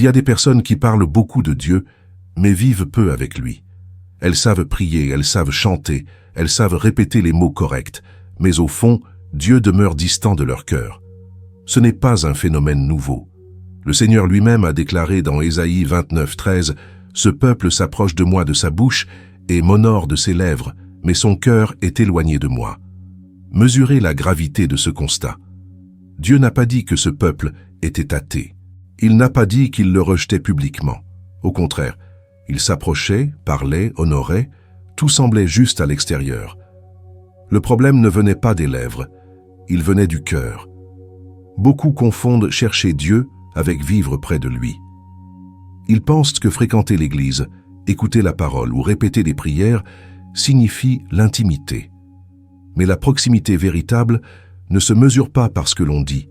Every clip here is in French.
y a des personnes qui parlent beaucoup de Dieu, mais vivent peu avec lui. Elles savent prier, elles savent chanter, elles savent répéter les mots corrects, mais au fond, Dieu demeure distant de leur cœur. Ce n'est pas un phénomène nouveau. Le Seigneur lui-même a déclaré dans Ésaïe 29:13 « Ce peuple s'approche de moi de sa bouche et m'honore de ses lèvres, mais son cœur est éloigné de moi. » Mesurez la gravité de ce constat. Dieu n'a pas dit que ce peuple était athée. Il n'a pas dit qu'il le rejetait publiquement. Au contraire, il s'approchait, parlait, honorait, tout semblait juste à l'extérieur. Le problème ne venait pas des lèvres, il venait du cœur. Beaucoup confondent chercher Dieu avec vivre près de lui. Ils pensent que fréquenter l'église, écouter la parole ou répéter des prières signifie l'intimité. Mais la proximité véritable ne se mesure pas par ce que l'on dit,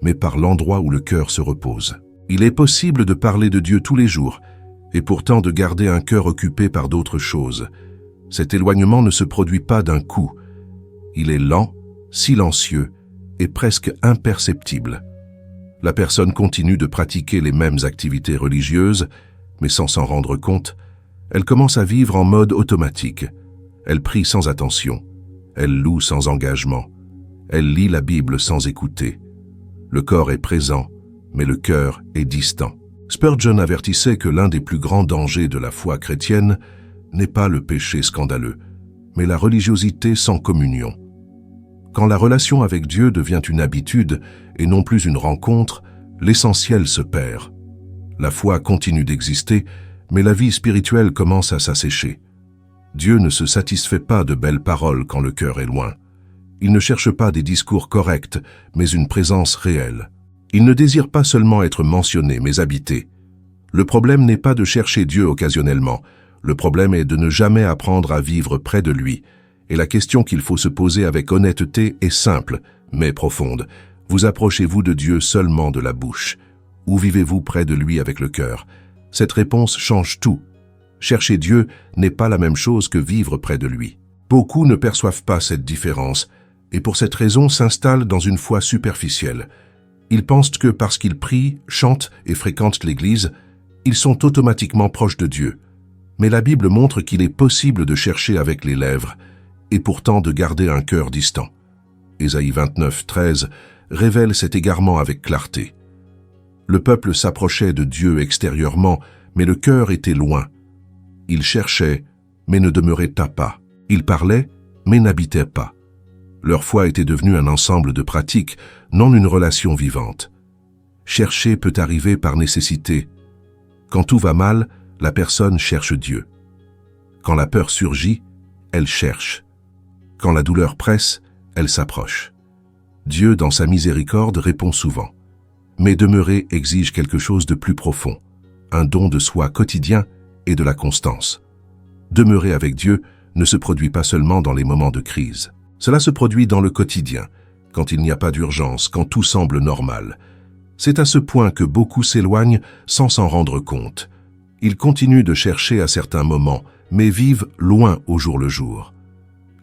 mais par l'endroit où le cœur se repose. Il est possible de parler de Dieu tous les jours, et pourtant de garder un cœur occupé par d'autres choses. Cet éloignement ne se produit pas d'un coup. Il est lent, silencieux et presque imperceptible. La personne continue de pratiquer les mêmes activités religieuses, mais sans s'en rendre compte, elle commence à vivre en mode automatique. Elle prie sans attention, elle loue sans engagement, elle lit la Bible sans écouter. Le corps est présent, mais le cœur est distant. Spurgeon avertissait que l'un des plus grands dangers de la foi chrétienne n'est pas le péché scandaleux, mais la religiosité sans communion. Quand la relation avec Dieu devient une habitude et non plus une rencontre, l'essentiel se perd. La foi continue d'exister, mais la vie spirituelle commence à s'assécher. Dieu ne se satisfait pas de belles paroles quand le cœur est loin. Il ne cherche pas des discours corrects, mais une présence réelle. Il ne désire pas seulement être mentionné, mais habité. Le problème n'est pas de chercher Dieu occasionnellement. Le problème est de ne jamais apprendre à vivre près de lui. Et la question qu'il faut se poser avec honnêteté est simple, mais profonde. Vous approchez-vous de Dieu seulement de la bouche? Ou vivez-vous près de lui avec le cœur? Cette réponse change tout. Chercher Dieu n'est pas la même chose que vivre près de lui. Beaucoup ne perçoivent pas cette différence, et pour cette raison s'installent dans une foi superficielle. Ils pensent que parce qu'ils prient, chantent et fréquentent l'Église, ils sont automatiquement proches de Dieu. Mais la Bible montre qu'il est possible de chercher avec les lèvres, et pourtant de garder un cœur distant. Ésaïe 29:13 révèle cet égarement avec clarté. Le peuple s'approchait de Dieu extérieurement, mais le cœur était loin. Il cherchait, mais ne demeurait pas. Il parlait, mais n'habitait pas. Leur foi était devenue un ensemble de pratiques, non une relation vivante. Chercher peut arriver par nécessité. Quand tout va mal, la personne cherche Dieu. Quand la peur surgit, elle cherche. Quand la douleur presse, elle s'approche. Dieu, dans sa miséricorde, répond souvent. Mais demeurer exige quelque chose de plus profond, un don de soi quotidien et de la constance. Demeurer avec Dieu ne se produit pas seulement dans les moments de crise. Cela se produit dans le quotidien, quand il n'y a pas d'urgence, quand tout semble normal. C'est à ce point que beaucoup s'éloignent sans s'en rendre compte. Ils continuent de chercher à certains moments, mais vivent loin au jour le jour.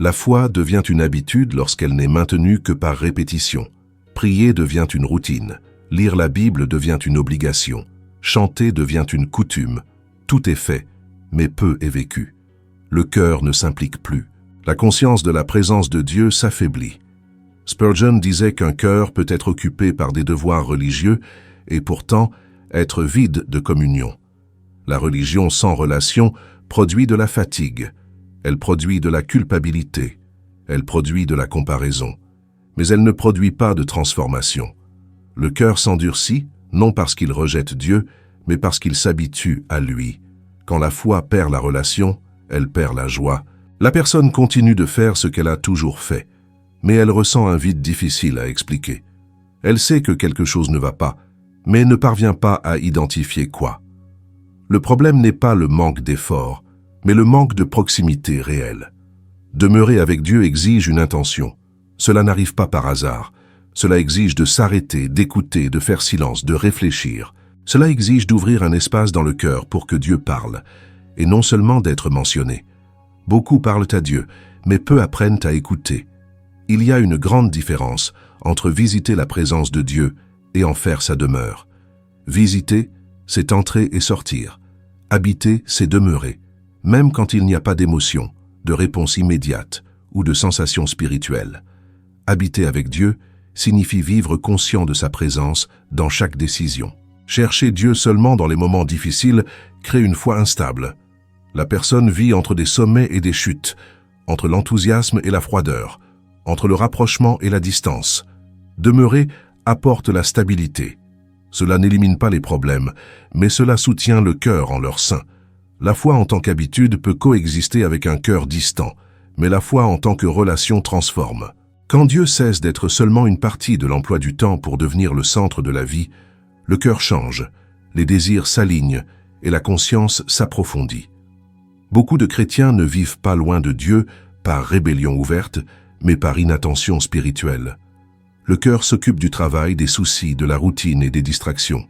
La foi devient une habitude lorsqu'elle n'est maintenue que par répétition. Prier devient une routine. Lire la Bible devient une obligation. Chanter devient une coutume. Tout est fait, mais peu est vécu. Le cœur ne s'implique plus. La conscience de la présence de Dieu s'affaiblit. Spurgeon disait qu'un cœur peut être occupé par des devoirs religieux et pourtant être vide de communion. La religion sans relation produit de la fatigue. Elle produit de la culpabilité. Elle produit de la comparaison. Mais elle ne produit pas de transformation. Le cœur s'endurcit, non parce qu'il rejette Dieu, mais parce qu'il s'habitue à lui. Quand la foi perd la relation, elle perd la joie. La personne continue de faire ce qu'elle a toujours fait, mais elle ressent un vide difficile à expliquer. Elle sait que quelque chose ne va pas, mais ne parvient pas à identifier quoi. Le problème n'est pas le manque d'effort, mais le manque de proximité réelle. Demeurer avec Dieu exige une intention. Cela n'arrive pas par hasard. Cela exige de s'arrêter, d'écouter, de faire silence, de réfléchir. Cela exige d'ouvrir un espace dans le cœur pour que Dieu parle, et non seulement d'être mentionné. Beaucoup parlent à Dieu, mais peu apprennent à écouter. Il y a une grande différence entre visiter la présence de Dieu et en faire sa demeure. Visiter, c'est entrer et sortir. Habiter, c'est demeurer, même quand il n'y a pas d'émotion, de réponse immédiate ou de sensation spirituelle. Habiter avec Dieu signifie vivre conscient de sa présence dans chaque décision. Chercher Dieu seulement dans les moments difficiles crée une foi instable. La personne vit entre des sommets et des chutes, entre l'enthousiasme et la froideur, entre le rapprochement et la distance. Demeurer apporte la stabilité. Cela n'élimine pas les problèmes, mais cela soutient le cœur en leur sein. La foi en tant qu'habitude peut coexister avec un cœur distant, mais la foi en tant que relation transforme. Quand Dieu cesse d'être seulement une partie de l'emploi du temps pour devenir le centre de la vie, le cœur change, les désirs s'alignent et la conscience s'approfondit. Beaucoup de chrétiens ne vivent pas loin de Dieu par rébellion ouverte, mais par inattention spirituelle. Le cœur s'occupe du travail, des soucis, de la routine et des distractions.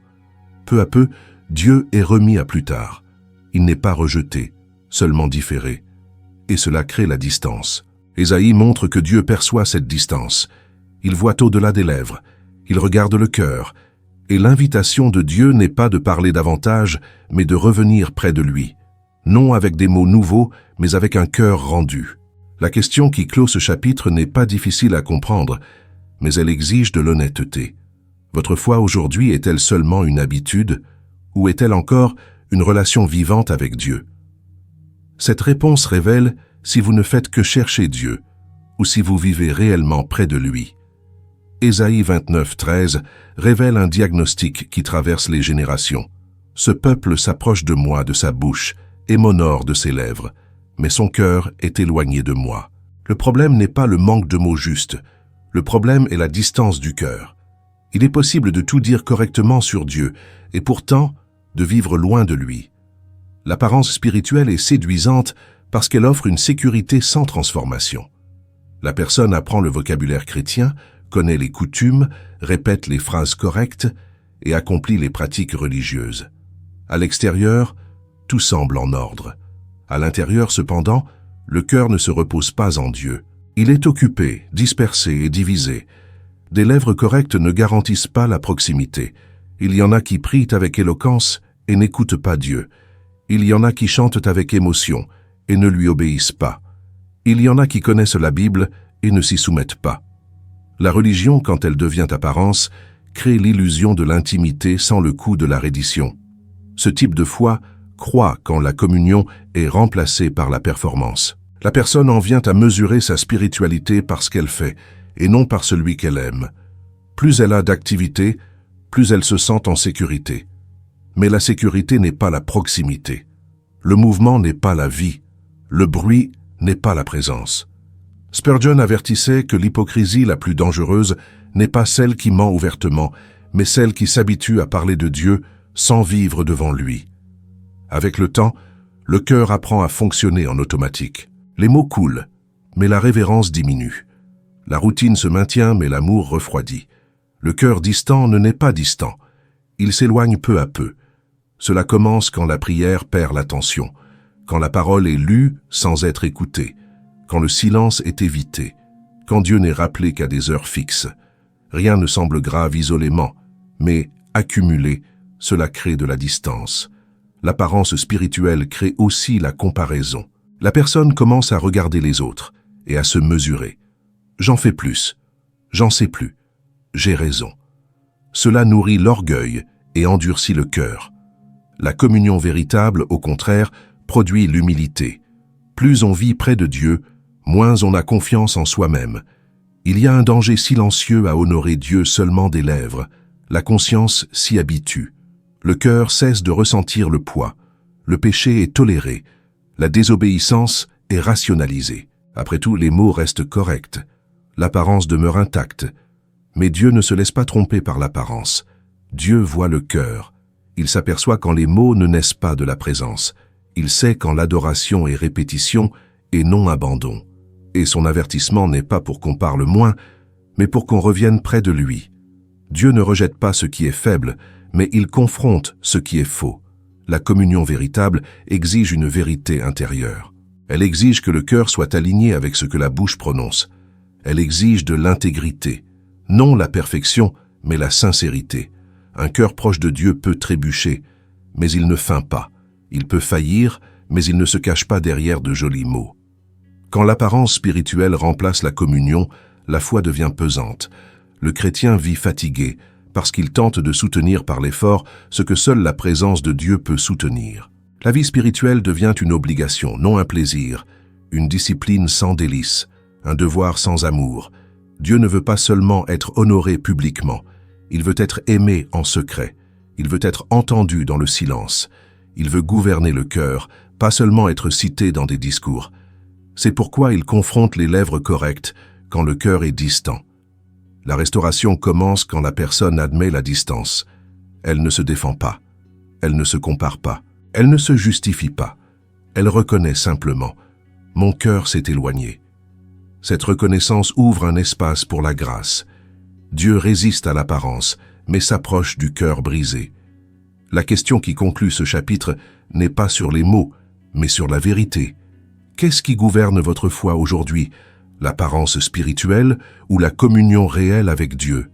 Peu à peu, Dieu est remis à plus tard. Il n'est pas rejeté, seulement différé. Et cela crée la distance. Ésaïe montre que Dieu perçoit cette distance. Il voit au-delà des lèvres, il regarde le cœur. Et l'invitation de Dieu n'est pas de parler davantage, mais de revenir près de lui. Non avec des mots nouveaux, mais avec un cœur rendu. La question qui clôt ce chapitre n'est pas difficile à comprendre, mais elle exige de l'honnêteté. Votre foi aujourd'hui est-elle seulement une habitude, ou est-elle encore une relation vivante avec Dieu? Cette réponse révèle si vous ne faites que chercher Dieu, ou si vous vivez réellement près de lui. Ésaïe 29:13 révèle un diagnostic qui traverse les générations. Ce peuple s'approche de moi, de sa bouche, et m'honore de ses lèvres, mais son cœur est éloigné de moi. Le problème n'est pas le manque de mots justes, le problème est la distance du cœur. Il est possible de tout dire correctement sur Dieu, et pourtant de vivre loin de lui. L'apparence spirituelle est séduisante parce qu'elle offre une sécurité sans transformation. La personne apprend le vocabulaire chrétien, connaît les coutumes, répète les phrases correctes et accomplit les pratiques religieuses. À l'extérieur, tout semble en ordre. À l'intérieur, cependant, le cœur ne se repose pas en Dieu. Il est occupé, dispersé et divisé. Des lèvres correctes ne garantissent pas la proximité. Il y en a qui prient avec éloquence et n'écoutent pas Dieu. Il y en a qui chantent avec émotion et ne lui obéissent pas. Il y en a qui connaissent la Bible et ne s'y soumettent pas. La religion, quand elle devient apparence, crée l'illusion de l'intimité sans le coût de la reddition. Ce type de foi croit quand la communion est remplacée par la performance. La personne en vient à mesurer sa spiritualité par ce qu'elle fait, et non par celui qu'elle aime. Plus elle a d'activité, plus elle se sent en sécurité. Mais la sécurité n'est pas la proximité. Le mouvement n'est pas la vie. Le bruit n'est pas la présence. Spurgeon avertissait que l'hypocrisie la plus dangereuse n'est pas celle qui ment ouvertement, mais celle qui s'habitue à parler de Dieu sans vivre devant lui. Avec le temps, le cœur apprend à fonctionner en automatique. Les mots coulent, mais la révérence diminue. La routine se maintient, mais l'amour refroidit. Le cœur distant ne n'est pas distant. Il s'éloigne peu à peu. Cela commence quand la prière perd l'attention, quand la parole est lue sans être écoutée, quand le silence est évité, quand Dieu n'est rappelé qu'à des heures fixes. Rien ne semble grave isolément, mais accumulé, cela crée de la distance. L'apparence spirituelle crée aussi la comparaison. La personne commence à regarder les autres et à se mesurer. J'en fais plus, j'en sais plus, j'ai raison. Cela nourrit l'orgueil et endurcit le cœur. La communion véritable, au contraire, produit l'humilité. Plus on vit près de Dieu, moins on a confiance en soi-même. Il y a un danger silencieux à honorer Dieu seulement des lèvres. La conscience s'y habitue. Le cœur cesse de ressentir le poids. Le péché est toléré. La désobéissance est rationalisée. Après tout, les mots restent corrects. L'apparence demeure intacte. Mais Dieu ne se laisse pas tromper par l'apparence. Dieu voit le cœur. Il s'aperçoit quand les mots ne naissent pas de la présence. Il sait quand l'adoration est répétition et non abandon. Et son avertissement n'est pas pour qu'on parle moins, mais pour qu'on revienne près de lui. Dieu ne rejette pas ce qui est faible, mais il confronte ce qui est faux. La communion véritable exige une vérité intérieure. Elle exige que le cœur soit aligné avec ce que la bouche prononce. Elle exige de l'intégrité, non la perfection, mais la sincérité. Un cœur proche de Dieu peut trébucher, mais il ne feint pas. Il peut faillir, mais il ne se cache pas derrière de jolis mots. Quand l'apparence spirituelle remplace la communion, la foi devient pesante. Le chrétien vit fatigué, parce qu'il tente de soutenir par l'effort ce que seule la présence de Dieu peut soutenir. La vie spirituelle devient une obligation, non un plaisir, une discipline sans délices, un devoir sans amour. Dieu ne veut pas seulement être honoré publiquement, il veut être aimé en secret, il veut être entendu dans le silence, il veut gouverner le cœur, pas seulement être cité dans des discours. C'est pourquoi il confronte les lèvres correctes quand le cœur est distant. La restauration commence quand la personne admet la distance. Elle ne se défend pas, elle ne se compare pas, elle ne se justifie pas. Elle reconnaît simplement « Mon cœur s'est éloigné ». Cette reconnaissance ouvre un espace pour la grâce. Dieu résiste à l'apparence, mais s'approche du cœur brisé. La question qui conclut ce chapitre n'est pas sur les mots, mais sur la vérité. Qu'est-ce qui gouverne votre foi aujourd'hui ? L'apparence spirituelle ou la communion réelle avec Dieu?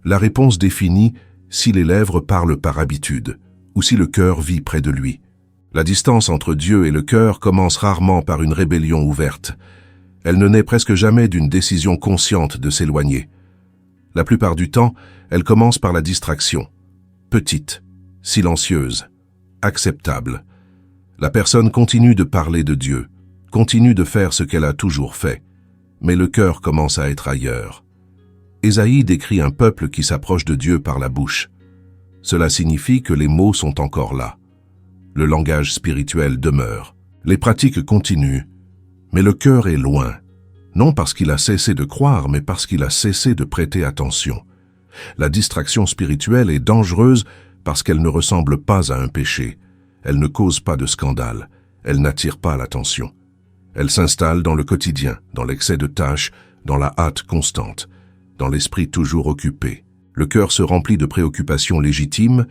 La réponse définit si les lèvres parlent par habitude ou si le cœur vit près de lui. La distance entre Dieu et le cœur commence rarement par une rébellion ouverte. Elle ne naît presque jamais d'une décision consciente de s'éloigner. La plupart du temps, elle commence par la distraction. Petite, silencieuse, acceptable. La personne continue de parler de Dieu, continue de faire ce qu'elle a toujours fait. Mais le cœur commence à être ailleurs. Ésaïe décrit un peuple qui s'approche de Dieu par la bouche. Cela signifie que les mots sont encore là. Le langage spirituel demeure. Les pratiques continuent. Mais le cœur est loin. Non parce qu'il a cessé de croire, mais parce qu'il a cessé de prêter attention. La distraction spirituelle est dangereuse parce qu'elle ne ressemble pas à un péché. Elle ne cause pas de scandale. Elle n'attire pas l'attention. Elle s'installe dans le quotidien, dans l'excès de tâches, dans la hâte constante, dans l'esprit toujours occupé. Le cœur se remplit de préoccupations légitimes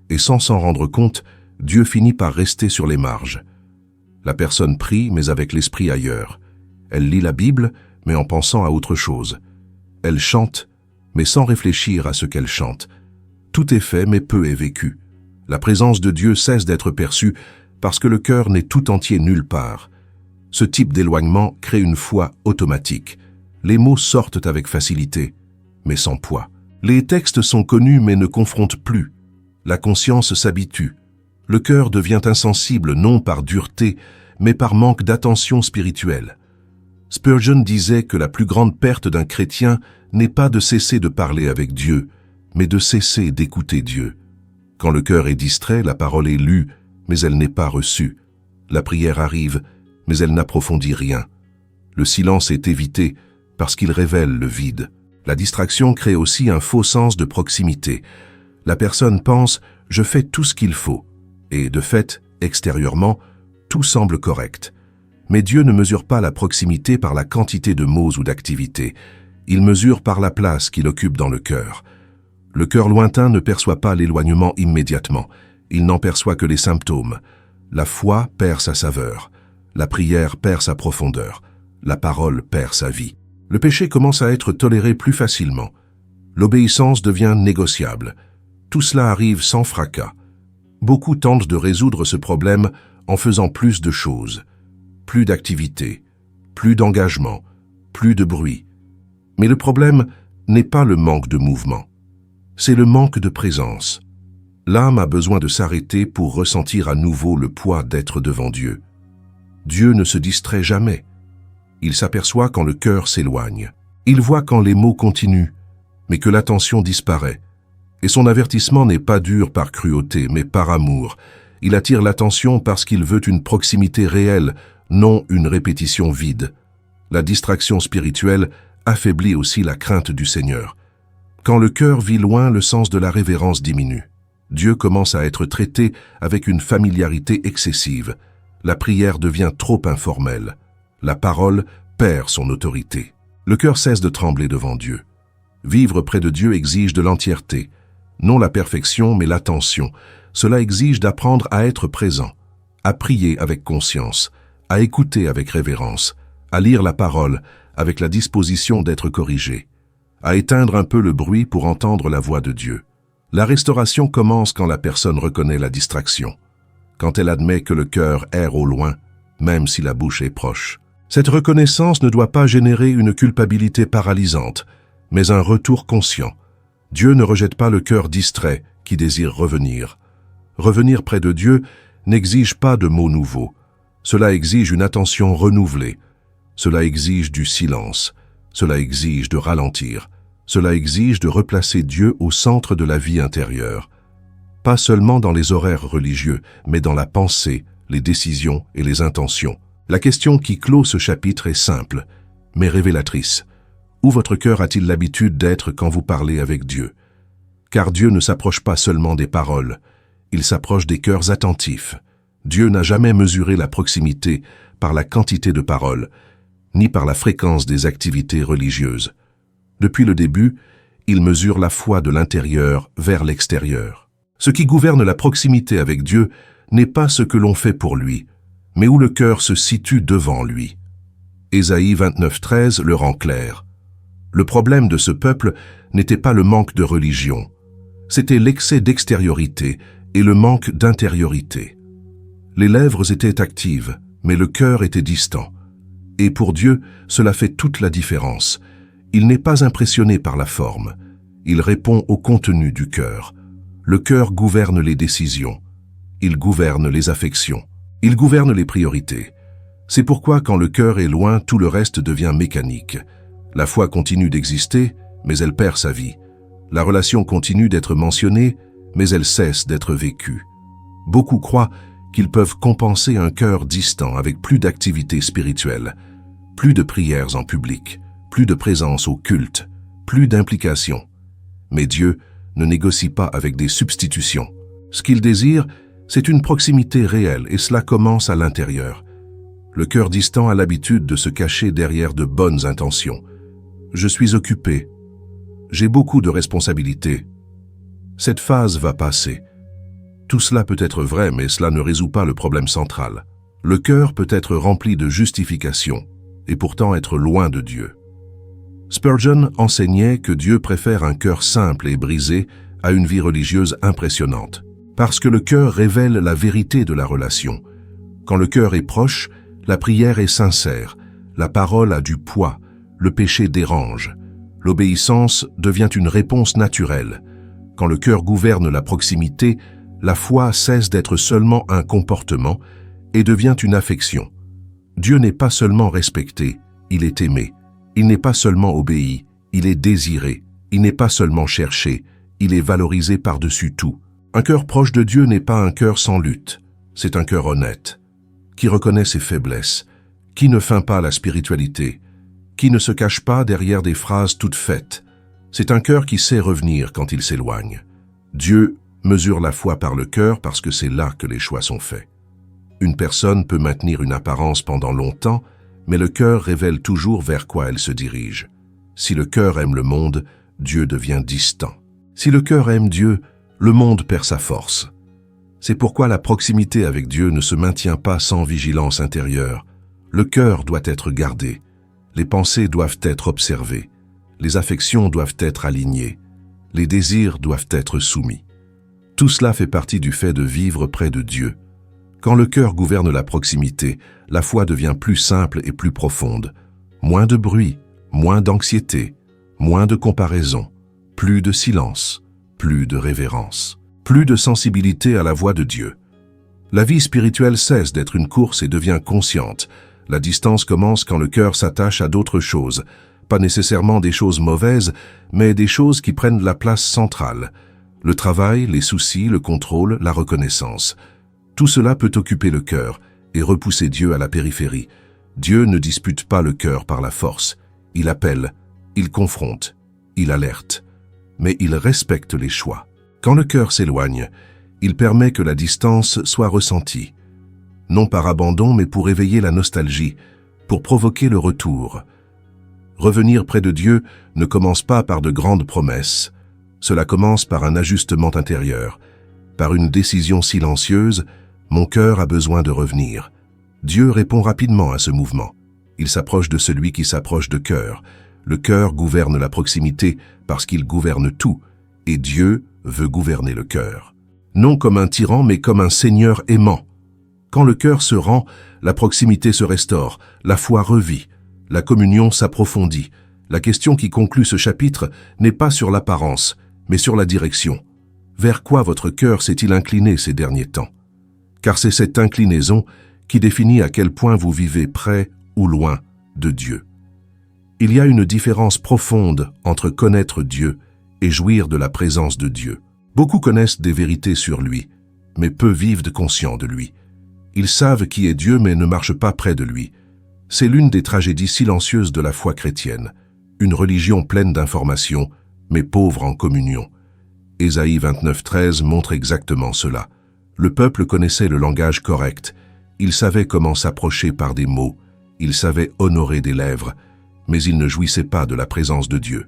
et sans s'en rendre compte, Dieu finit par rester sur les marges. La personne prie, mais avec l'esprit ailleurs. Elle lit la Bible, mais en pensant à autre chose. Elle chante, mais sans réfléchir à ce qu'elle chante. Tout est fait, mais peu est vécu. La présence de Dieu cesse d'être perçue parce que le cœur n'est tout entier nulle part. Ce type d'éloignement crée une foi automatique. Les mots sortent avec facilité, mais sans poids. Les textes sont connus mais ne confrontent plus. La conscience s'habitue. Le cœur devient insensible non par dureté, mais par manque d'attention spirituelle. Spurgeon disait que la plus grande perte d'un chrétien n'est pas de cesser de parler avec Dieu, mais de cesser d'écouter Dieu. Quand le cœur est distrait, la parole est lue, mais elle n'est pas reçue. La prière arrive, mais elle n'approfondit rien. Le silence est évité parce qu'il révèle le vide. La distraction crée aussi un faux sens de proximité. La personne pense « je fais tout ce qu'il faut » et de fait, extérieurement, tout semble correct. Mais Dieu ne mesure pas la proximité par la quantité de mots ou d'activités. Il mesure par la place qu'il occupe dans le cœur. Le cœur lointain ne perçoit pas l'éloignement immédiatement. Il n'en perçoit que les symptômes. La foi perd sa saveur. La prière perd sa profondeur. La parole perd sa vie. Le péché commence à être toléré plus facilement. L'obéissance devient négociable. Tout cela arrive sans fracas. Beaucoup tentent de résoudre ce problème en faisant plus de choses. Plus d'activité, plus d'engagement, plus de bruit. Mais le problème n'est pas le manque de mouvement. C'est le manque de présence. L'âme a besoin de s'arrêter pour ressentir à nouveau le poids d'être devant Dieu. Dieu ne se distrait jamais. Il s'aperçoit quand le cœur s'éloigne. Il voit quand les mots continuent, mais que l'attention disparaît. Et son avertissement n'est pas dur par cruauté, mais par amour. Il attire l'attention parce qu'il veut une proximité réelle, non une répétition vide. La distraction spirituelle affaiblit aussi la crainte du Seigneur. Quand le cœur vit loin, le sens de la révérence diminue. Dieu commence à être traité avec une familiarité excessive. La prière devient trop informelle. La parole perd son autorité. Le cœur cesse de trembler devant Dieu. Vivre près de Dieu exige de l'entièreté. Non la perfection, mais l'attention. Cela exige d'apprendre à être présent, à prier avec conscience, à écouter avec révérence, à lire la parole avec la disposition d'être corrigé, à éteindre un peu le bruit pour entendre la voix de Dieu. La restauration commence quand la personne reconnaît la distraction, quand elle admet que le cœur erre au loin, même si la bouche est proche. Cette reconnaissance ne doit pas générer une culpabilité paralysante, mais un retour conscient. Dieu ne rejette pas le cœur distrait qui désire revenir. Revenir près de Dieu n'exige pas de mots nouveaux. Cela exige une attention renouvelée. Cela exige du silence. Cela exige de ralentir. Cela exige de replacer Dieu au centre de la vie intérieure. Pas seulement dans les horaires religieux, mais dans la pensée, les décisions et les intentions. La question qui clôt ce chapitre est simple, mais révélatrice. Où votre cœur a-t-il l'habitude d'être quand vous parlez avec Dieu? Car Dieu ne s'approche pas seulement des paroles, il s'approche des cœurs attentifs. Dieu n'a jamais mesuré la proximité par la quantité de paroles, ni par la fréquence des activités religieuses. Depuis le début, il mesure la foi de l'intérieur vers l'extérieur. Ce qui gouverne la proximité avec Dieu n'est pas ce que l'on fait pour lui, mais où le cœur se situe devant lui. Ésaïe 29:13 le rend clair. Le problème de ce peuple n'était pas le manque de religion, c'était l'excès d'extériorité et le manque d'intériorité. Les lèvres étaient actives, mais le cœur était distant. Et pour Dieu, cela fait toute la différence. Il n'est pas impressionné par la forme, il répond au contenu du cœur. Le cœur gouverne les décisions, il gouverne les affections, il gouverne les priorités. C'est pourquoi quand le cœur est loin, tout le reste devient mécanique. La foi continue d'exister, mais elle perd sa vie. La relation continue d'être mentionnée, mais elle cesse d'être vécue. Beaucoup croient qu'ils peuvent compenser un cœur distant avec plus d'activités spirituelles, plus de prières en public, plus de présence au culte, plus d'implication. Mais Dieu ne négocie pas avec des substitutions. Ce qu'il désire, c'est une proximité réelle et cela commence à l'intérieur. Le cœur distant a l'habitude de se cacher derrière de bonnes intentions. Je suis occupé. J'ai beaucoup de responsabilités. Cette phase va passer. Tout cela peut être vrai, mais cela ne résout pas le problème central. Le cœur peut être rempli de justifications et pourtant être loin de Dieu. Spurgeon enseignait que Dieu préfère un cœur simple et brisé à une vie religieuse impressionnante, parce que le cœur révèle la vérité de la relation. Quand le cœur est proche, la prière est sincère, la parole a du poids, le péché dérange. L'obéissance devient une réponse naturelle. Quand le cœur gouverne la proximité, la foi cesse d'être seulement un comportement et devient une affection. Dieu n'est pas seulement respecté, il est aimé. Il n'est pas seulement obéi, il est désiré. Il n'est pas seulement cherché, il est valorisé par-dessus tout. Un cœur proche de Dieu n'est pas un cœur sans lutte, c'est un cœur honnête, qui reconnaît ses faiblesses, qui ne feint pas la spiritualité, qui ne se cache pas derrière des phrases toutes faites. C'est un cœur qui sait revenir quand il s'éloigne. Dieu mesure la foi par le cœur parce que c'est là que les choix sont faits. Une personne peut maintenir une apparence pendant longtemps, mais le cœur révèle toujours vers quoi elle se dirige. Si le cœur aime le monde, Dieu devient distant. Si le cœur aime Dieu, le monde perd sa force. C'est pourquoi la proximité avec Dieu ne se maintient pas sans vigilance intérieure. Le cœur doit être gardé. Les pensées doivent être observées. Les affections doivent être alignées. Les désirs doivent être soumis. Tout cela fait partie du fait de vivre près de Dieu. Quand le cœur gouverne la proximité, la foi devient plus simple et plus profonde. Moins de bruit, moins d'anxiété, moins de comparaison, plus de silence, plus de révérence, plus de sensibilité à la voix de Dieu. La vie spirituelle cesse d'être une course et devient consciente. La distance commence quand le cœur s'attache à d'autres choses, pas nécessairement des choses mauvaises, mais des choses qui prennent la place centrale. Le travail, les soucis, le contrôle, la reconnaissance. Tout cela peut occuper le cœur et repousser Dieu à la périphérie. Dieu ne dispute pas le cœur par la force. Il appelle, il confronte, il alerte. Mais il respecte les choix. Quand le cœur s'éloigne, il permet que la distance soit ressentie. Non par abandon, mais pour éveiller la nostalgie, pour provoquer le retour. Revenir près de Dieu ne commence pas par de grandes promesses. Cela commence par un ajustement intérieur, par une décision silencieuse. Mon cœur a besoin de revenir. Dieu répond rapidement à ce mouvement. Il s'approche de celui qui s'approche de cœur. Le cœur gouverne la proximité parce qu'il gouverne tout, et Dieu veut gouverner le cœur. Non comme un tyran, mais comme un Seigneur aimant. Quand le cœur se rend, la proximité se restaure, la foi revit, la communion s'approfondit. La question qui conclut ce chapitre n'est pas sur l'apparence, mais sur la direction. Vers quoi votre cœur s'est-il incliné ces derniers temps? Car c'est cette inclinaison qui définit à quel point vous vivez près ou loin de Dieu. Il y a une différence profonde entre connaître Dieu et jouir de la présence de Dieu. Beaucoup connaissent des vérités sur lui, mais peu vivent conscients de lui. Ils savent qui est Dieu mais ne marchent pas près de lui. C'est l'une des tragédies silencieuses de la foi chrétienne. Une religion pleine d'informations, mais pauvre en communion. Ésaïe 29:13 montre exactement cela. Le peuple connaissait le langage correct. Il savait comment s'approcher par des mots. Il savait honorer des lèvres. Mais il ne jouissait pas de la présence de Dieu.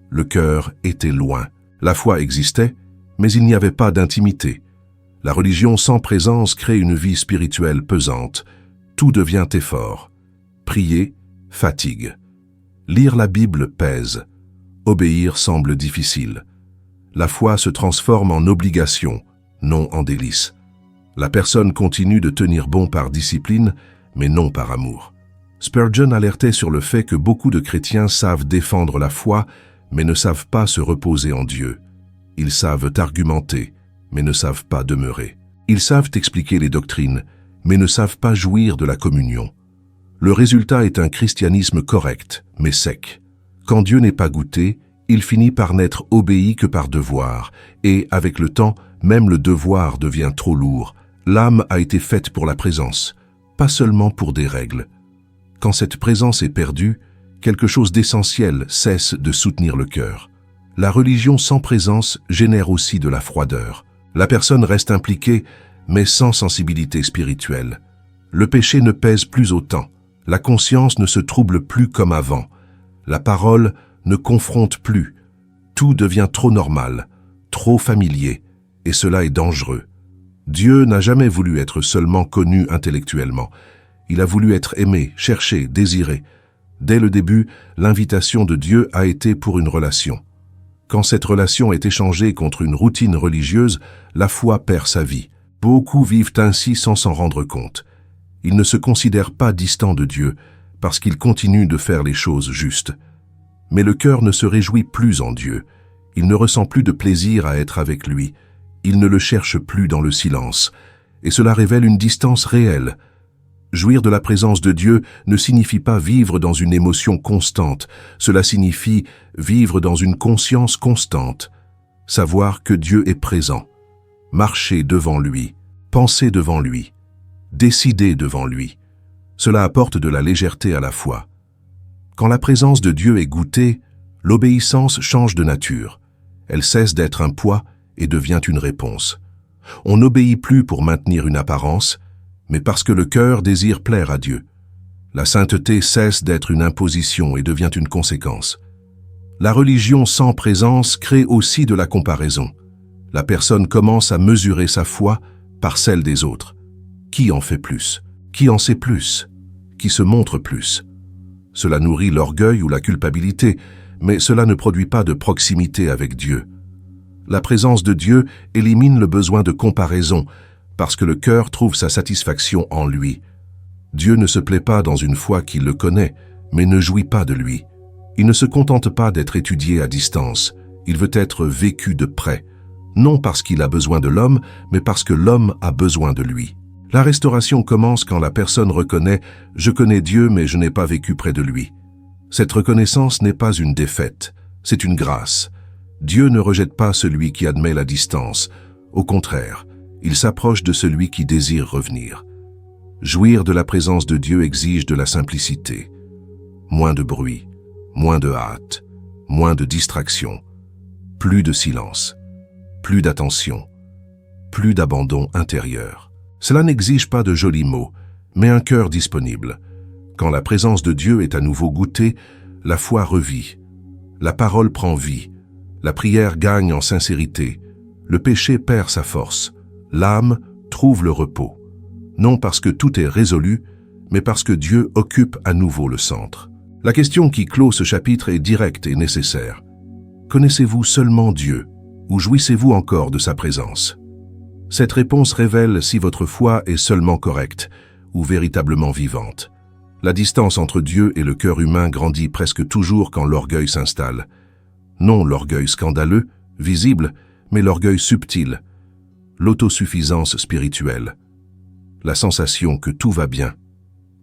Le cœur était loin. La foi existait, mais il n'y avait pas d'intimité. La religion sans présence crée une vie spirituelle pesante. Tout devient effort. Prier, fatigue. Lire la Bible pèse. Obéir semble difficile. La foi se transforme en obligation, non en délice. La personne continue de tenir bon par discipline, mais non par amour. Spurgeon alertait sur le fait que beaucoup de chrétiens savent défendre la foi, mais ne savent pas se reposer en Dieu. Ils savent argumenter, mais ne savent pas demeurer. Ils savent expliquer les doctrines, mais ne savent pas jouir de la communion. Le résultat est un christianisme correct, mais sec. Quand Dieu n'est pas goûté, il finit par n'être obéi que par devoir, et avec le temps, même le devoir devient trop lourd. L'âme a été faite pour la présence, pas seulement pour des règles. Quand cette présence est perdue, quelque chose d'essentiel cesse de soutenir le cœur. La religion sans présence génère aussi de la froideur. La personne reste impliquée, mais sans sensibilité spirituelle. Le péché ne pèse plus autant. La conscience ne se trouble plus comme avant. La parole ne confronte plus. Tout devient trop normal, trop familier, et cela est dangereux. Dieu n'a jamais voulu être seulement connu intellectuellement. Il a voulu être aimé, cherché, désiré. Dès le début, l'invitation de Dieu a été pour une relation. Quand cette relation est échangée contre une routine religieuse, la foi perd sa vie. Beaucoup vivent ainsi sans s'en rendre compte. Ils ne se considèrent pas distants de Dieu parce qu'ils continuent de faire les choses justes. Mais le cœur ne se réjouit plus en Dieu. Il ne ressent plus de plaisir à être avec lui. Il ne le cherche plus dans le silence. Et cela révèle une distance réelle. Jouir de la présence de Dieu ne signifie pas vivre dans une émotion constante. Cela signifie vivre dans une conscience constante. Savoir que Dieu est présent. Marcher devant lui. Penser devant lui. Décider devant lui. Cela apporte de la légèreté à la foi. Quand la présence de Dieu est goûtée, l'obéissance change de nature. Elle cesse d'être un poids et devient une réponse. On n'obéit plus pour maintenir une apparence, mais parce que le cœur désire plaire à Dieu. La sainteté cesse d'être une imposition et devient une conséquence. La religion sans présence crée aussi de la comparaison. La personne commence à mesurer sa foi par celle des autres. Qui en fait plus? Qui en sait plus? Qui se montre plus? Cela nourrit l'orgueil ou la culpabilité, mais cela ne produit pas de proximité avec Dieu. La présence de Dieu élimine le besoin de comparaison, parce que le cœur trouve sa satisfaction en lui. Dieu ne se plaît pas dans une foi qui le connaît, mais ne jouit pas de lui. Il ne se contente pas d'être étudié à distance, il veut être vécu de près, non parce qu'il a besoin de l'homme, mais parce que l'homme a besoin de lui. La restauration commence quand la personne reconnaît « Je connais Dieu, mais je n'ai pas vécu près de lui ». Cette reconnaissance n'est pas une défaite, c'est une grâce. Dieu ne rejette pas celui qui admet la distance. Au contraire, il s'approche de celui qui désire revenir. Jouir de la présence de Dieu exige de la simplicité. Moins de bruit, moins de hâte, moins de distraction, plus de silence, plus d'attention, plus d'abandon intérieur. Cela n'exige pas de jolis mots, mais un cœur disponible. Quand la présence de Dieu est à nouveau goûtée, la foi revit. La parole prend vie. La prière gagne en sincérité. Le péché perd sa force. L'âme trouve le repos. Non parce que tout est résolu, mais parce que Dieu occupe à nouveau le centre. La question qui clôt ce chapitre est directe et nécessaire. Connaissez-vous seulement Dieu, ou jouissez-vous encore de sa présence? Cette réponse révèle si votre foi est seulement correcte ou véritablement vivante. La distance entre Dieu et le cœur humain grandit presque toujours quand l'orgueil s'installe. Non l'orgueil scandaleux, visible, mais l'orgueil subtil, l'autosuffisance spirituelle, la sensation que tout va bien,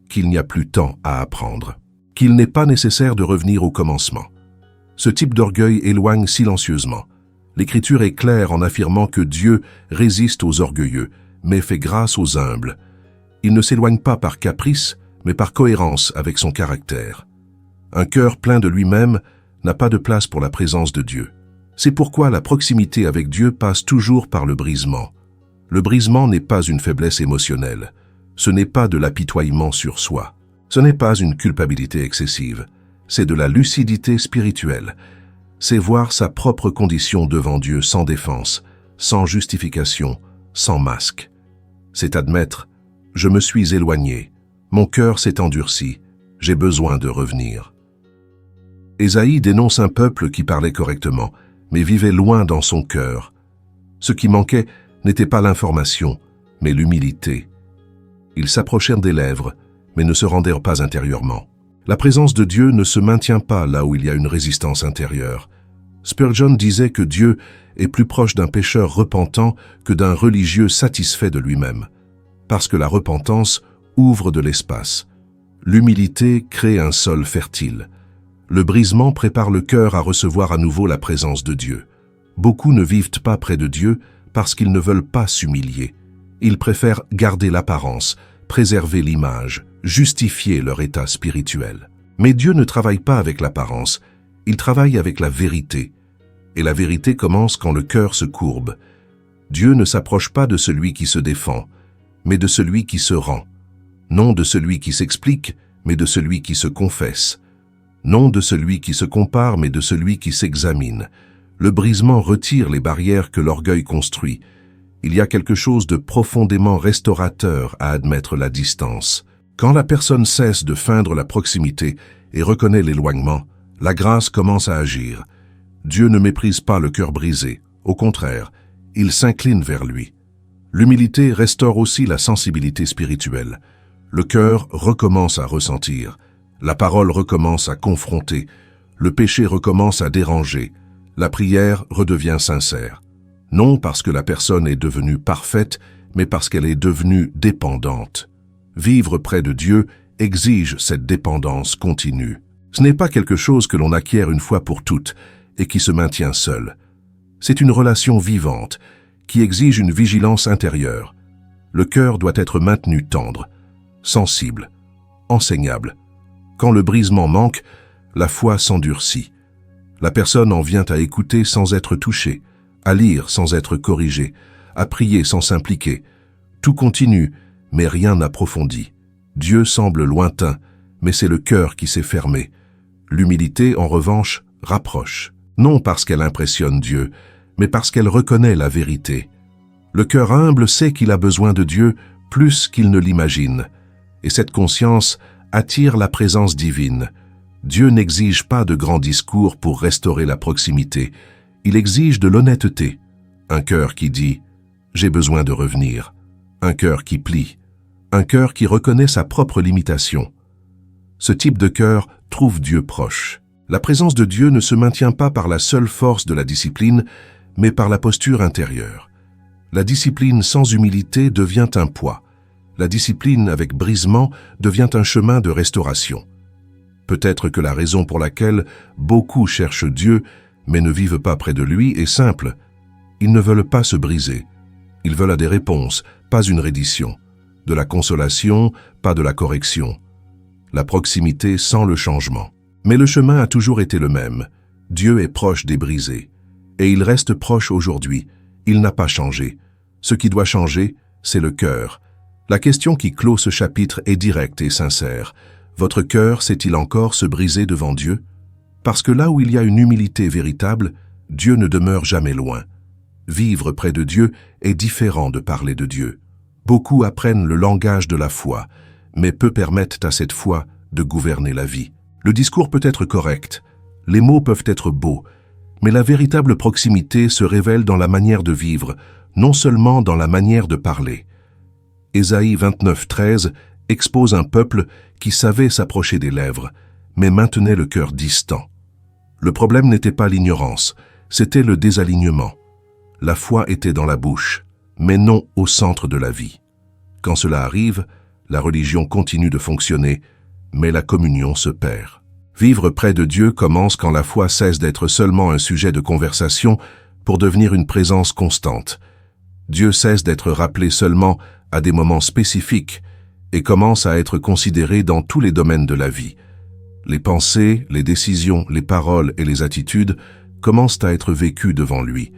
qu'il n'y a plus temps à apprendre, qu'il n'est pas nécessaire de revenir au commencement. Ce type d'orgueil éloigne silencieusement. L'Écriture est claire en affirmant que Dieu résiste aux orgueilleux, mais fait grâce aux humbles. Il ne s'éloigne pas par caprice, mais par cohérence avec son caractère. Un cœur plein de lui-même n'a pas de place pour la présence de Dieu. C'est pourquoi la proximité avec Dieu passe toujours par le brisement. Le brisement n'est pas une faiblesse émotionnelle. Ce n'est pas de l'apitoiement sur soi. Ce n'est pas une culpabilité excessive. C'est de la lucidité spirituelle. C'est voir sa propre condition devant Dieu sans défense, sans justification, sans masque. C'est admettre « Je me suis éloigné, mon cœur s'est endurci, j'ai besoin de revenir ». Ésaïe dénonce un peuple qui parlait correctement, mais vivait loin dans son cœur. Ce qui manquait n'était pas l'information, mais l'humilité. Ils s'approchèrent des lèvres, mais ne se rendèrent pas intérieurement. La présence de Dieu ne se maintient pas là où il y a une résistance intérieure. Spurgeon disait que Dieu est plus proche d'un pécheur repentant que d'un religieux satisfait de lui-même, parce que la repentance ouvre de l'espace. L'humilité crée un sol fertile. Le brisement prépare le cœur à recevoir à nouveau la présence de Dieu. Beaucoup ne vivent pas près de Dieu parce qu'ils ne veulent pas s'humilier. Ils préfèrent garder l'apparence, préserver l'image, justifier leur état spirituel. Mais Dieu ne travaille pas avec l'apparence, il travaille avec la vérité. Et la vérité commence quand le cœur se courbe. Dieu ne s'approche pas de celui qui se défend, mais de celui qui se rend. Non de celui qui s'explique, mais de celui qui se confesse. Non de celui qui se compare, mais de celui qui s'examine. Le brisement retire les barrières que l'orgueil construit. Il y a quelque chose de profondément restaurateur à admettre la distance. Quand la personne cesse de feindre la proximité et reconnaît l'éloignement, la grâce commence à agir. Dieu ne méprise pas le cœur brisé. Au contraire, il s'incline vers lui. L'humilité restaure aussi la sensibilité spirituelle. Le cœur recommence à ressentir. La parole recommence à confronter. Le péché recommence à déranger. La prière redevient sincère. Non parce que la personne est devenue parfaite, mais parce qu'elle est devenue dépendante. Vivre près de Dieu exige cette dépendance continue. Ce n'est pas quelque chose que l'on acquiert une fois pour toutes et qui se maintient seul. C'est une relation vivante qui exige une vigilance intérieure. Le cœur doit être maintenu tendre, sensible, enseignable. Quand le brisement manque, la foi s'endurcit. La personne en vient à écouter sans être touchée, à lire sans être corrigée, à prier sans s'impliquer. Tout continue, mais rien n'approfondit. Dieu semble lointain, mais c'est le cœur qui s'est fermé. L'humilité, en revanche, rapproche. Non parce qu'elle impressionne Dieu, mais parce qu'elle reconnaît la vérité. Le cœur humble sait qu'il a besoin de Dieu plus qu'il ne l'imagine. Et cette conscience attire la présence divine. Dieu n'exige pas de grands discours pour restaurer la proximité. Il exige de l'honnêteté. Un cœur qui dit « J'ai besoin de revenir ». Un cœur qui plie. Un cœur qui reconnaît sa propre limitation. Ce type de cœur trouve Dieu proche. La présence de Dieu ne se maintient pas par la seule force de la discipline, mais par la posture intérieure. La discipline sans humilité devient un poids. La discipline avec brisement devient un chemin de restauration. Peut-être que la raison pour laquelle beaucoup cherchent Dieu, mais ne vivent pas près de lui, est simple. Ils ne veulent pas se briser. Ils veulent des réponses, pas une reddition. De la consolation, pas de la correction. La proximité sans le changement. Mais le chemin a toujours été le même. Dieu est proche des brisés. Et il reste proche aujourd'hui. Il n'a pas changé. Ce qui doit changer, c'est le cœur. La question qui clôt ce chapitre est directe et sincère. Votre cœur sait-il encore se briser devant Dieu? Parce que là où il y a une humilité véritable, Dieu ne demeure jamais loin. Vivre près de Dieu est différent de parler de Dieu. Beaucoup apprennent le langage de la foi, mais peu permettent à cette foi de gouverner la vie. Le discours peut être correct, les mots peuvent être beaux, Mais la véritable proximité se révèle dans la manière de vivre, non seulement dans la manière de parler. Ésaïe 29:13 expose un peuple qui savait s'approcher des lèvres, mais maintenait le cœur distant. Le problème n'était pas l'ignorance, c'était le désalignement. La foi était dans la bouche, mais non au centre de la vie. Quand cela arrive, la religion continue de fonctionner, mais la communion se perd. Vivre près de Dieu commence quand la foi cesse d'être seulement un sujet de conversation pour devenir une présence constante. Dieu cesse d'être rappelé seulement à des moments spécifiques et commence à être considéré dans tous les domaines de la vie. Les pensées, les décisions, les paroles et les attitudes commencent à être vécues devant lui.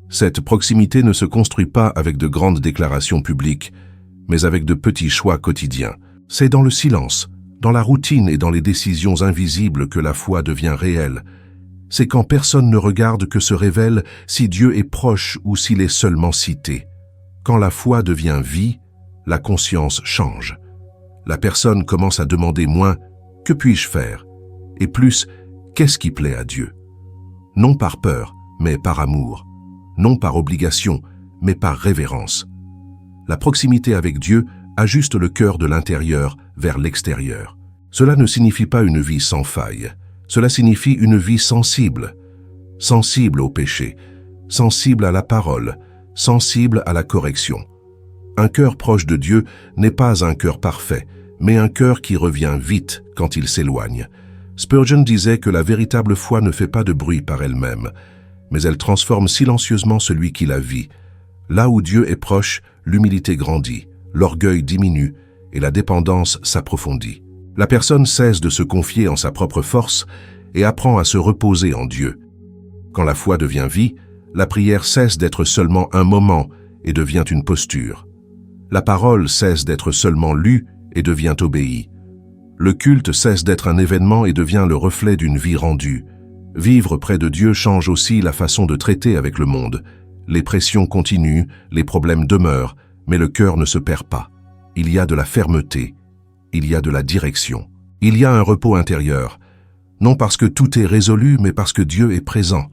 Cette proximité ne se construit pas avec de grandes déclarations publiques, mais avec de petits choix quotidiens. C'est dans le silence, dans la routine et dans les décisions invisibles que la foi devient réelle. C'est quand personne ne regarde que se révèle si Dieu est proche ou s'il est seulement cité. Quand la foi devient vie, la conscience change. La personne commence à demander moins « que puis-je faire ?» et plus « qu'est-ce qui plaît à Dieu ?» Non par peur, mais par amour. Non par obligation, mais par révérence. La proximité avec Dieu ajuste le cœur de l'intérieur vers l'extérieur. Cela ne signifie pas une vie sans faille. Cela signifie une vie sensible. Sensible au péché, sensible à la parole, sensible à la correction. Un cœur proche de Dieu n'est pas un cœur parfait, mais un cœur qui revient vite quand il s'éloigne. Spurgeon disait que la véritable foi ne fait pas de bruit par elle-même, mais elle transforme silencieusement celui qui la vit. Là où Dieu est proche, l'humilité grandit, l'orgueil diminue et la dépendance s'approfondit. La personne cesse de se confier en sa propre force et apprend à se reposer en Dieu. Quand la foi devient vie, la prière cesse d'être seulement un moment et devient une posture. La parole cesse d'être seulement lue et devient obéie. Le culte cesse d'être un événement et devient le reflet d'une vie rendue. Vivre près de Dieu change aussi la façon de traiter avec le monde. Les pressions continuent, les problèmes demeurent, mais le cœur ne se perd pas. Il y a de la fermeté, il y a de la direction, il y a un repos intérieur. Non parce que tout est résolu, mais parce que Dieu est présent.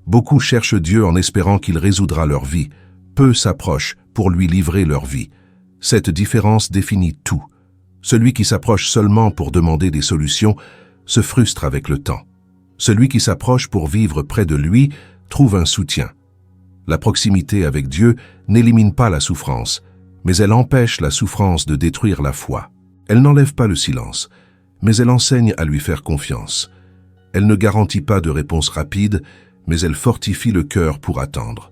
Beaucoup cherchent Dieu en espérant qu'il résoudra leur vie. Peu s'approchent pour lui livrer leur vie. Cette différence définit tout. Celui qui s'approche seulement pour demander des solutions se frustre avec le temps. Celui qui s'approche pour vivre près de lui trouve un soutien. La proximité avec Dieu n'élimine pas la souffrance, mais elle empêche la souffrance de détruire la foi. Elle n'enlève pas le silence, mais elle enseigne à lui faire confiance. Elle ne garantit pas de réponse rapide, mais elle fortifie le cœur pour attendre.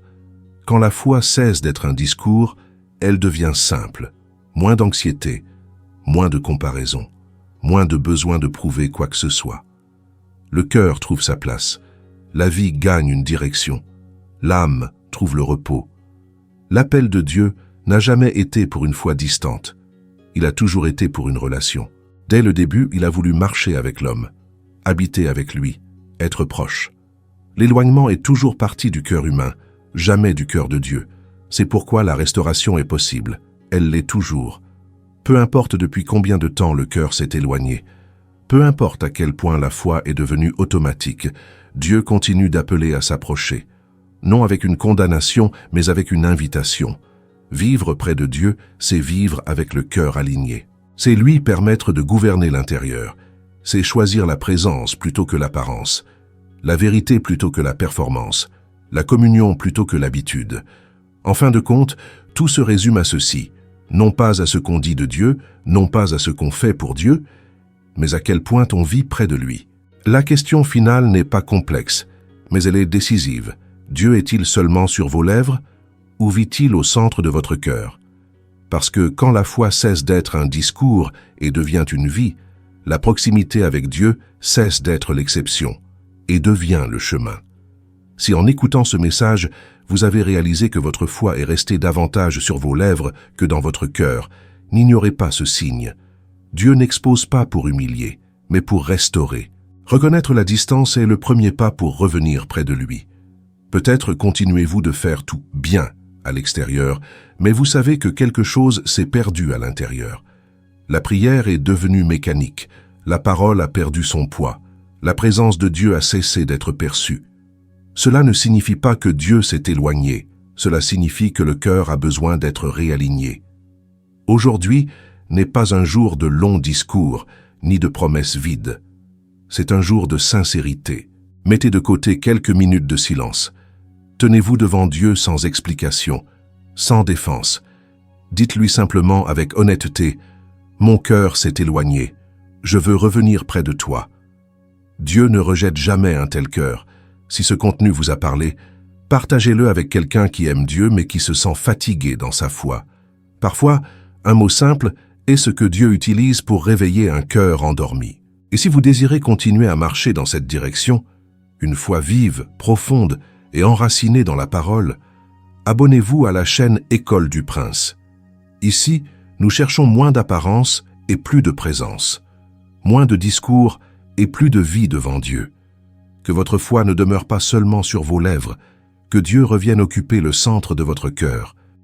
Quand la foi cesse d'être un discours, elle devient simple, moins d'anxiété, moins de comparaison, moins de besoin de prouver quoi que ce soit. Le cœur trouve sa place, la vie gagne une direction, l'âme trouve le repos. L'appel de Dieu n'a jamais été pour une foi distante, il a toujours été pour une relation. Dès le début, il a voulu marcher avec l'homme, habiter avec lui, être proche. L'éloignement est toujours parti du cœur humain, jamais du cœur de Dieu. C'est pourquoi la restauration est possible, elle l'est toujours. Peu importe depuis combien de temps le cœur s'est éloigné, peu importe à quel point la foi est devenue automatique, Dieu continue d'appeler à s'approcher. Non avec une condamnation, mais avec une invitation. Vivre près de Dieu, c'est vivre avec le cœur aligné. C'est lui permettre de gouverner l'intérieur. C'est choisir la présence plutôt que l'apparence, la vérité plutôt que la performance, la communion plutôt que l'habitude. En fin de compte, tout se résume à ceci. Non pas à ce qu'on dit de Dieu, non pas à ce qu'on fait pour Dieu, mais à quel point on vit près de lui. La question finale n'est pas complexe, mais elle est décisive. Dieu est-il seulement sur vos lèvres, ou vit-il au centre de votre cœur? Parce que quand la foi cesse d'être un discours et devient une vie, la proximité avec Dieu cesse d'être l'exception et devient le chemin. Si en écoutant ce message, vous avez réalisé que votre foi est restée davantage sur vos lèvres que dans votre cœur, n'ignorez pas ce signe. Dieu n'expose pas pour humilier, mais pour restaurer. Reconnaître la distance est le premier pas pour revenir près de lui. Peut-être continuez-vous de faire tout bien à l'extérieur, mais vous savez que quelque chose s'est perdu à l'intérieur. La prière est devenue mécanique, la parole a perdu son poids, la présence de Dieu a cessé d'être perçue. Cela ne signifie pas que Dieu s'est éloigné, cela signifie que le cœur a besoin d'être réaligné. Aujourd'hui n'est pas un jour de longs discours, ni de promesses vides. C'est un jour de sincérité. Mettez de côté quelques minutes de silence. Tenez-vous devant Dieu sans explication, sans défense. Dites-lui simplement avec honnêteté, « Mon cœur s'est éloigné, je veux revenir près de toi. » Dieu ne rejette jamais un tel cœur. Si ce contenu vous a parlé, partagez-le avec quelqu'un qui aime Dieu mais qui se sent fatigué dans sa foi. Parfois, un mot simple est ce que Dieu utilise pour réveiller un cœur endormi. Et si vous désirez continuer à marcher dans cette direction, une foi vive, profonde et enracinée dans la parole, abonnez-vous à la chaîne École du Prince. Ici, nous cherchons moins d'apparence et plus de présence, moins de discours et plus de vie devant Dieu. Que votre foi ne demeure pas seulement sur vos lèvres, que Dieu revienne occuper le centre de votre cœur.